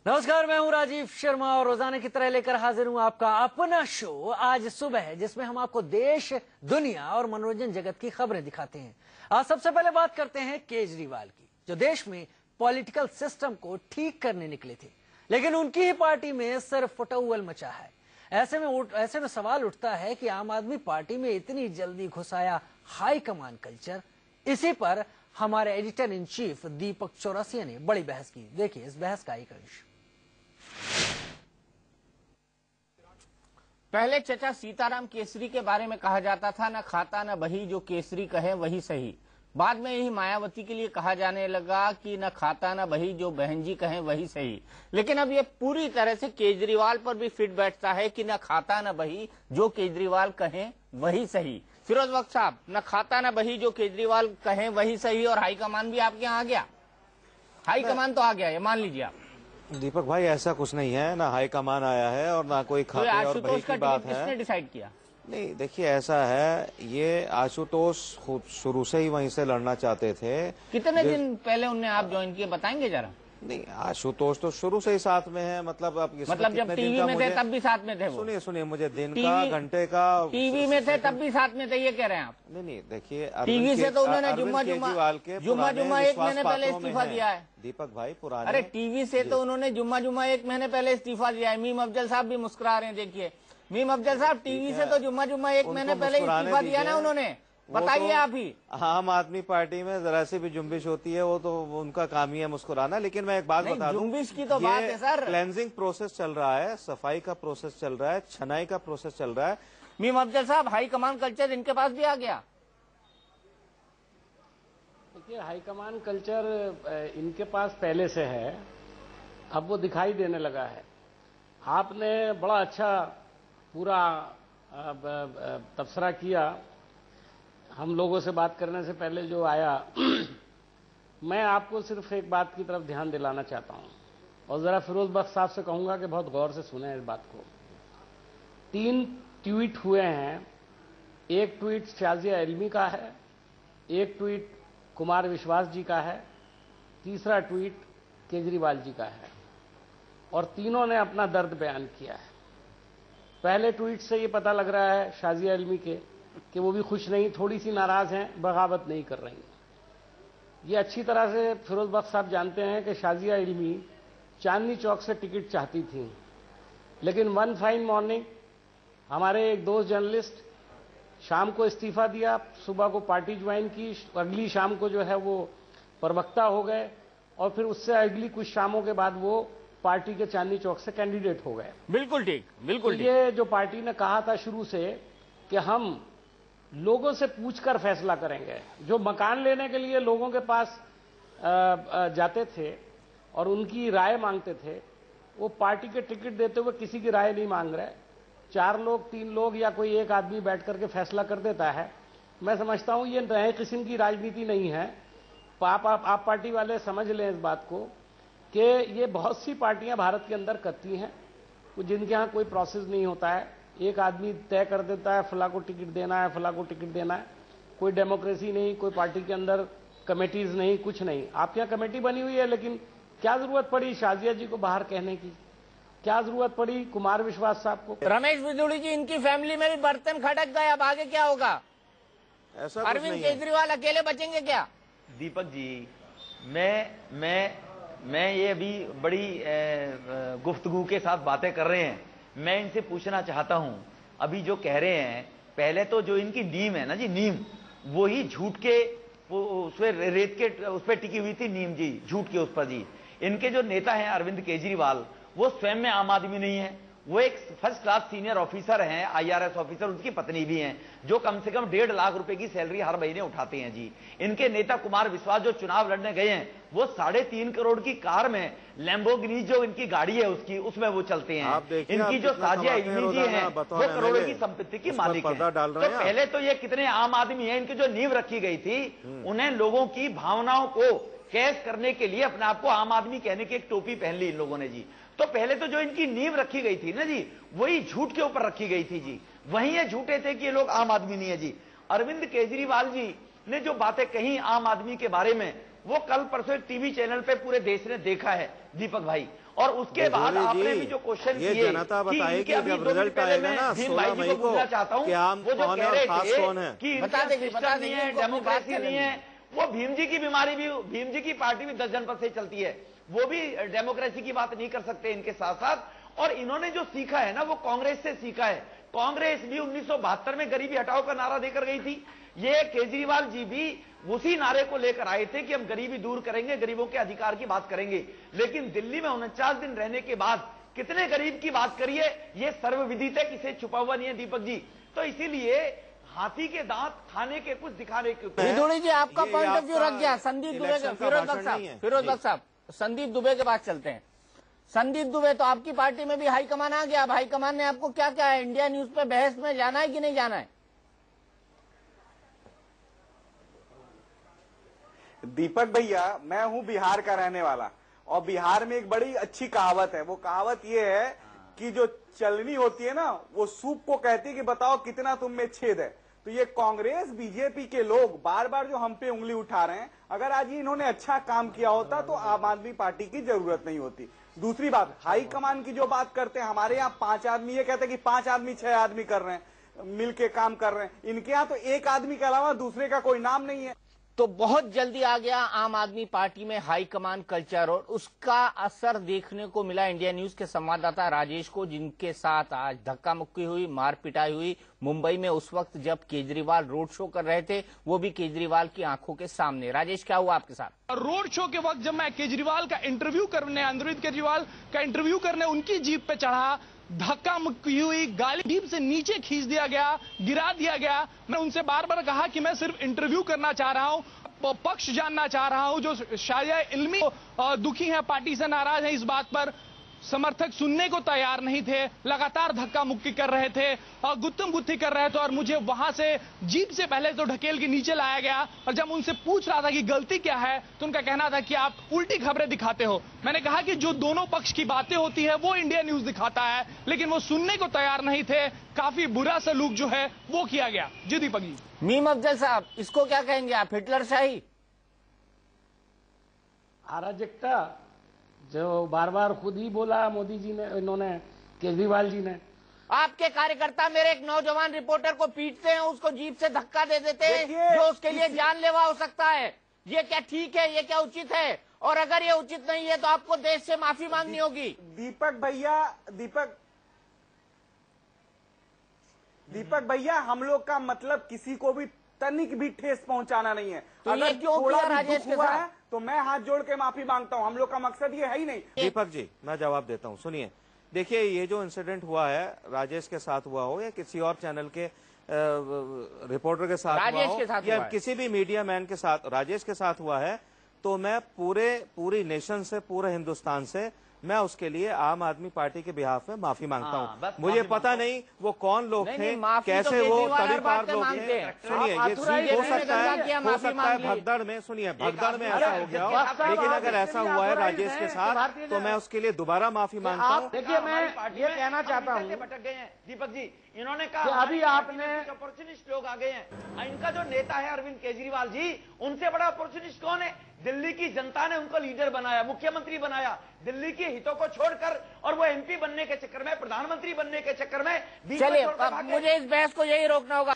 नमस्कार, मैं हूं राजीव शर्मा और रोजाना की तरह लेकर हाजिर हूं आपका अपना शो आज सुबह, जिसमें हम आपको देश, दुनिया और मनोरंजन जगत की खबरें दिखाते हैं। आज सबसे पहले बात करते हैं केजरीवाल की, जो देश में पॉलिटिकल सिस्टम को ठीक करने निकले थे, लेकिन उनकी ही पार्टी में सिर्फ फटौवल मचा है। ऐसे में सवाल उठता है कि आम आदमी पार्टी में इतनी जल्दी घुस आया हाई कमान कल्चर। इसी पर हमारे एडिटर इन चीफ दीपक चौरसिया ने बड़ी बहस की। देखिए इस बहस का एक अंश। पहले चचा सीताराम केसरी के बारे में कहा जाता था, न खाता न बही, जो केसरी कहे वही सही। बाद में यही मायावती के लिए कहा जाने लगा कि न खाता न बही, जो बहन जी कहें वही सही। लेकिन अब ये पूरी तरह से केजरीवाल पर भी फिट बैठता है कि न खाता न बही, जो केजरीवाल कहें वही सही। फिरोज वक्त साहब, न खाता न बही, जो केजरीवाल कहें वही सही, और हाईकमान भी आपके यहाँ आ गया। हाईकमान तो आ गया, ये मान लीजिए आप। दीपक भाई, ऐसा कुछ नहीं है, ना हाई कमान आया है और ना कोई खाते और बही की बात है। किसने डिसाइड किया? नहीं, देखिए ऐसा है, ये आशुतोष शुरू से ही वहीं से लड़ना चाहते थे। कितने दिन पहले उनने आप ज्वाइन किए, बताएंगे जरा? नहीं, आशुतोष तो शुरू से ही साथ में है। मतलब अब जब टीवी में थे तब भी साथ में थे वो? सुनिए, मुझे दिन का, घंटे का, टीवी में थे तब भी साथ में थे, ये कह रहे हैं आप? नहीं, देखिए टीवी से तो उन्होंने जुम्मा एक महीने पहले इस्तीफा दिया है। दीपक भाई, पुराने, अरे टीवी से तो उन्होंने जुम्मा एक महीने पहले इस्तीफा दिया है। मीम अफजल साहब भी मुस्कुरा रहे हैं, देखिए मीम अफजल साहब, टीवी से तो जुम्मा एक महीने पहले इस्तीफा दिया ना उन्होंने। बताइए आप ही। आम आदमी पार्टी में जरा सी भी जुम्बिश होती है, वो तो उनका काम ही है मुस्कुराना। लेकिन मैं एक बात बता दूं, जुम्बिश की तो बात है सर। क्लेंजिंग प्रोसेस चल रहा है, सफाई का प्रोसेस चल रहा है, छनाई का प्रोसेस चल रहा है। मीम अफजल साहब, हाई कमान कल्चर इनके पास भी आ गया। देखिए, हाईकमान कल्चर इनके पास पहले से है, अब वो दिखाई देने लगा है। आपने बड़ा अच्छा पूरा तबसरा किया हम लोगों से बात करने से पहले जो आया। मैं आपको सिर्फ एक बात की तरफ ध्यान दिलाना चाहता हूं, और जरा फिरोज बख्श साहब से कहूंगा कि बहुत गौर से सुने इस बात को। 3 ट्वीट हुए हैं। एक ट्वीट शाजिया इल्मी का है, एक ट्वीट कुमार विश्वास जी का है, तीसरा ट्वीट केजरीवाल जी का है, और तीनों ने अपना दर्द बयान किया है। पहले ट्वीट से ये पता लग रहा है शाजिया इल्मी के कि वो भी खुश नहीं, थोड़ी सी नाराज हैं, बगावत नहीं कर रही। ये अच्छी तरह से फिरोज बख्श साहब जानते हैं कि शाजिया इल्मी चांदनी चौक से टिकट चाहती थी, लेकिन वन फाइन मॉर्निंग हमारे एक दोस्त जर्नलिस्ट शाम को इस्तीफा दिया, सुबह को पार्टी ज्वाइन की, अगली शाम को जो है वो प्रवक्ता हो गए, और फिर उससे अगली कुछ शामों के बाद वो पार्टी के चांदनी चौक से कैंडिडेट हो गए। बिल्कुल ठीक, बिल्कुल ठीक। ये जो पार्टी ने कहा था शुरू से कि हम लोगों से पूछकर फैसला करेंगे, जो मकान लेने के लिए लोगों के पास जाते थे और उनकी राय मांगते थे, वो पार्टी के टिकट देते हुए किसी की राय नहीं मांग रहे। 4 लोग, 3 लोग या कोई एक आदमी बैठ करके फैसला कर देता है। मैं समझता हूं ये नए किस्म की राजनीति नहीं है। आप पार्टी वाले समझ लें इस बात को कि ये बहुत सी पार्टियां भारत के अंदर करती हैं, जिनके यहाँ कोई प्रोसेस नहीं होता है। एक आदमी तय कर देता है फला को टिकट देना है, फला को टिकट देना है। कोई डेमोक्रेसी नहीं, कोई पार्टी के अंदर कमेटीज नहीं, कुछ नहीं। आपके यहाँ कमेटी बनी हुई है, लेकिन क्या जरूरत पड़ी शाजिया जी को बाहर कहने की? क्या जरूरत पड़ी कुमार विश्वास साहब को? रमेश बिजूड़ी जी, इनकी फैमिली में भी बर्तन खटक गए, अब आगे क्या होगा? ऐसा अरविंद केजरीवाल अकेले बचेंगे क्या? दीपक जी, मैं ये अभी बड़ी गुफ्तगू के साथ बातें कर रहे हैं। मैं इनसे पूछना चाहता हूं, अभी जो कह रहे हैं, पहले तो जो इनकी नींव है ना जी, नींव वो ही झूठ के, उसमें रेत के उस पर टिकी हुई थी नींव जी, झूठ के उस पर जी। इनके जो नेता हैं अरविंद केजरीवाल, वो स्वयं में आम आदमी नहीं है, वो एक फर्स्ट क्लास सीनियर ऑफिसर हैं, IRS ऑफिसर, उनकी पत्नी भी हैं, जो कम से कम 1.5 लाख रुपए की सैलरी हर महीने उठाते हैं जी। इनके नेता कुमार विश्वास जो चुनाव लड़ने गए हैं, वो 3.5 करोड़ की कार में, लैम्बोर्गिनी जो इनकी गाड़ी है उसकी, उसमें वो चलते हैं। इनकी जो साजिया इल्मी जी हैं, वो करोड़ों की संपत्ति की मालिक है। तो पहले तो ये कितने आम आदमी हैं, इनकी जो नींव रखी गई थी, उन्हें लोगों की भावनाओं को कैश करने के लिए अपने आप को आम आदमी कहने की एक टोपी पहन ली इन लोगों ने जी। तो पहले तो जो इनकी नींव रखी गई थी ना जी, वही झूठ के ऊपर रखी गई थी जी। वही ये झूठे थे कि ये लोग आम आदमी नहीं है जी। अरविंद केजरीवाल जी ने जो बातें कही आम आदमी के बारे में, वो कल परसों एक टीवी चैनल पे पूरे देश ने देखा है दीपक भाई। और उसके बाद आपने भी जो क्वेश्चन ये किए जनता बताएगी कि अभी जब 2 मिनट रिजल्ट पहले आएगा मैं ना भीम 16 भाई जी मई को को पूछना चाहता हूं, कि हम वो जो कौन कह है रहे और खास थे कौन है। कि बता इनका देंगे, सिस्टम नहीं है, इनको अपनी बात डेमोक्रेसी कर नहीं है, वो भीम जी की बीमारी भी, भीम जी की पार्टी भी 10 जनपद से चलती है, वो भी डेमोक्रेसी की बात नहीं कर सकते इनके साथ साथ। और इन्होंने जो सीखा है ना वो कांग्रेस से सीखा है। कांग्रेस भी 1972 में गरीबी हटाओ का नारा देकर गई थी, ये केजरीवाल जी भी उसी नारे को लेकर आए थे कि हम गरीबी दूर करेंगे, गरीबों के अधिकार की बात करेंगे। लेकिन दिल्ली में 49 दिन रहने के बाद कितने गरीब की बात करिए, ये सर्वविदित है, किसे छुपा हुआ नहीं है दीपक जी। तो इसीलिए हाथी के दांत खाने के कुछ दिखाने के विदुड़ी जी आपका ये पॉइंट ऑफ व्यू आपका रख गया। संदीप दुबे इलेक्शन का, का फिरोज भाषण बख्श साहब, नहीं है। फिरोज जी। बख्श साहब, संदीप दुबे के पास चलते हैं। संदीप दुबे, तो आपकी पार्टी में भी हाईकमान आ गया। अब हाईकमान ने आपको क्या कहा है? इंडिया न्यूज पे बहस में जाना है कि नहीं जाना है? दीपक भैया, मैं हूं बिहार का रहने वाला, और बिहार में एक बड़ी अच्छी कहावत है। वो कहावत ये है कि जो चलनी होती है ना, वो सूप को कहती है कि बताओ कितना तुम में छेद है। तो ये कांग्रेस बीजेपी के लोग बार बार जो हम पे उंगली उठा रहे हैं, अगर आज ये इन्होंने अच्छा काम किया होता तो आम आदमी पार्टी की जरूरत नहीं होती। दूसरी बात, हाईकमान की जो बात करते हैं, हमारे यहाँ 5 आदमी, ये कहते हैं कि 5 आदमी 6 आदमी कर रहे हैं, मिलके काम कर रहे हैं। इनके यहाँ तो एक आदमी के अलावा दूसरे का कोई नाम नहीं है। तो बहुत जल्दी आ गया आम आदमी पार्टी में हाईकमान कल्चर, और उसका असर देखने को मिला इंडिया न्यूज के संवाददाता राजेश को, जिनके साथ आज धक्का मुक्की हुई, मार पिटाई हुई मुंबई में, उस वक्त जब केजरीवाल रोड शो कर रहे थे, वो भी केजरीवाल की आंखों के सामने। राजेश, क्या हुआ आपके साथ? रोड शो के वक्त जब मैं केजरीवाल का इंटरव्यू करने, अरविंद केजरीवाल का इंटरव्यू करने उनकी जीप पे चढ़ा, धक्का मुक्की हुई, गाली जीप से नीचे खींच दिया गया, गिरा दिया गया। मैं उनसे बार बार कहा कि मैं सिर्फ इंटरव्यू करना चाह रहा हूं, पक्ष जानना चाह रहा हूं। जो शायद इल्मी दुखी है, पार्टी से नाराज है, इस बात पर समर्थक सुनने को तैयार नहीं थे, लगातार धक्का मुक्की कर रहे थे और गुत्थम गुत्थी कर रहे थे। और मुझे वहां से जीप से पहले तो ढकेल के नीचे लाया गया, और जब उनसे पूछ रहा था कि गलती क्या है, तो उनका कहना था कि आप उल्टी खबरें दिखाते हो। मैंने कहा कि जो दोनों पक्ष की बातें होती है वो इंडिया न्यूज दिखाता है, लेकिन वो सुनने को तैयार नहीं थे। काफी बुरा सलूक जो है वो किया गया। जी दीपक जी। मीम अफजल साहब, इसको क्या कहेंगे आप? हिटलरशाही, अराजकता, जो बार बार खुद ही बोला मोदी जी ने, इन्होंने, केजरीवाल जी ने। आपके कार्यकर्ता मेरे एक नौजवान रिपोर्टर को पीटते हैं, उसको जीप से धक्का दे देते हैं, जो उसके लिए जानलेवा हो सकता है। ये क्या ठीक है? ये क्या उचित है? और अगर ये उचित नहीं है तो आपको देश से माफी मांगनी होगी। दीपक भैया, हम लोग का मतलब किसी को भी तनिक भी ठेस पहुंचाना नहीं है। तो ये अगर क्यों थोड़ा किया भी राजेश दुख के हुआ साथ? है तो मैं हाथ जोड़ के माफी मांगता हूं। हम लोग का मकसद ये है ही नहीं। दीपक जी, मैं जवाब देता हूं, सुनिए। देखिए, ये जो इंसिडेंट हुआ है, राजेश के साथ हुआ हो या किसी और चैनल के रिपोर्टर के साथ राजेश हुआ के साथ हो या हुआ है। किसी भी मीडिया मैन के साथ, राजेश के साथ हुआ है, तो मैं पूरी नेशन से, पूरे हिंदुस्तान से मैं उसके लिए आम आदमी पार्टी के बिहाफ में माफी मांगता हाँ, हूं। बस मुझे माफी पता मांगो। नहीं वो कौन लोग नहीं, थे, नहीं, माफी तो कैसे वो केजरीवाल हर तड़ीपार बात पे लोग मांगते थे। हैं। सुनिए, आप ये आतुराई हो देने में सकता गंगा किया, है, माफी मांग ली। भगदड़ में, सुनिए, भगदड़ में आप- ऐसा हो गया हो, लेकिन अगर ऐसा हुआ है राजेश के साथ, तो मैं उसके लिए दोबारा माफी मांगता हूँ। देखिए, मैं ये कहना चाहता हूं भटक गए हैं दीपक जी। इन्होंने कहा कि अभी आपने अपॉर्चुनिस्ट लोग आ गए हैं। इनका जो नेता है अरविंद केजरीवाल जी, उनसे बड़ा अपॉर्चुनिस्ट कौन है? दिल्ली की जनता ने उनको लीडर बनाया, मुख्यमंत्री बनाया, दिल्ली के हितों को छोड़कर, और वो एमपी बनने के चक्कर में, प्रधानमंत्री बनने के चक्कर में बीच में चलिए, छोड़कर भागे। मुझे इस बहस को यही रोकना होगा।